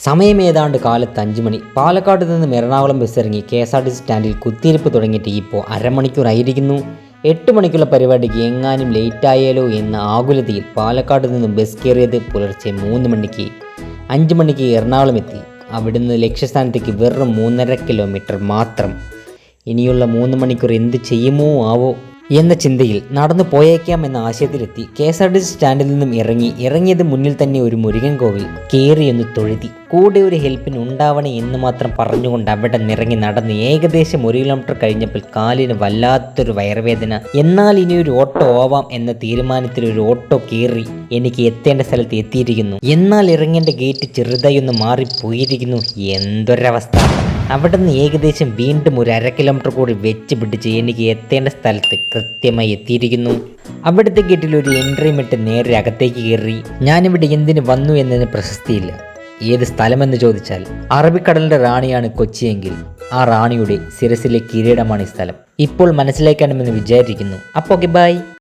സമയം ഏതാണ്ട് കാലത്ത് 5 മണി. പാലക്കാട് നിന്നും എറണാകുളം ബസ് ഇറങ്ങി KSRTC സ്റ്റാൻഡിൽ കുത്തിയിരിപ്പ് തുടങ്ങിയിട്ട് ഇപ്പോൾ അരമണിക്കൂറായിരിക്കുന്നു. 8 മണിക്കുള്ള പരിപാടിക്ക് എങ്ങാനും ലേറ്റായാലോ എന്ന ആകുലതയിൽ പാലക്കാട് നിന്നും ബസ് കയറിയത് പുലർച്ചെ 3 മണിക്ക്. 5 മണിക്ക് എറണാകുളം എത്തി. അവിടുന്ന് ലക്ഷ്യസ്ഥാനത്തേക്ക് വെറും 3.5 കിലോമീറ്റർ മാത്രം. ഇനിയുള്ള 3 മണിക്കൂർ എന്ത് ചെയ്യുമോ ആവോ എന്ന ചിന്തയിൽ നടന്നു പോയേക്കാം എന്ന ആശയത്തിലെത്തി. KSRTC സ്റ്റാൻഡിൽ നിന്നും ഇറങ്ങിയത് മുന്നിൽ തന്നെ ഒരു മുരുകൻ കോവിൽ കയറിയൊന്ന് തൊഴുതി. കൂടെ ഒരു ഹെൽപ്പിന് ഉണ്ടാവണേ എന്ന് മാത്രം പറഞ്ഞുകൊണ്ട് അവിടെ നിറങ്ങി നടന്ന് ഏകദേശം 1 കിലോമീറ്റർ കഴിഞ്ഞപ്പോൾ കാലിന് വല്ലാത്തൊരു വയറുവേദന. എന്നാൽ ഇനി ഒരു ഓട്ടോ ആവാം എന്ന തീരുമാനത്തിൽ ഒരു ഓട്ടോ കയറി എനിക്ക് എത്തേണ്ട സ്ഥലത്ത് എത്തിയിരിക്കുന്നു. എന്നാൽ ഇറങ്ങേണ്ട ഗേറ്റ് ചെറുതായി ഒന്ന് മാറിപ്പോയിരിക്കുന്നു. എന്തൊരവസ്ഥ! അവിടെ നിന്ന് ഏകദേശം വീണ്ടും ഒരു 1/2 കിലോമീറ്റർ കൂടി വെച്ച് പിടിച്ച് എനിക്ക് എത്തേണ്ട സ്ഥലത്ത് കൃത്യമായി എത്തിയിരിക്കുന്നു. അവിടുത്തെ ഗേറ്റിൽ ഒരു എൻട്രിയും ഇട്ട് നേരെ അകത്തേക്ക് കയറി. ഞാനിവിടെ എന്തിനു വന്നു എന്നതിന് പ്രശസ്തിയില്ല. ഏത് സ്ഥലമെന്ന് ചോദിച്ചാൽ അറബിക്കടലിൻ്റെ റാണിയാണ് കൊച്ചിയെങ്കിൽ ആ റാണിയുടെ ശിരസിലെ കിരീടമാണ് ഈ സ്ഥലം. ഇപ്പോൾ മനസ്സിലാക്കണമെന്ന് വിചാരിക്കുന്നു. അപ്പോൾ ബൈ.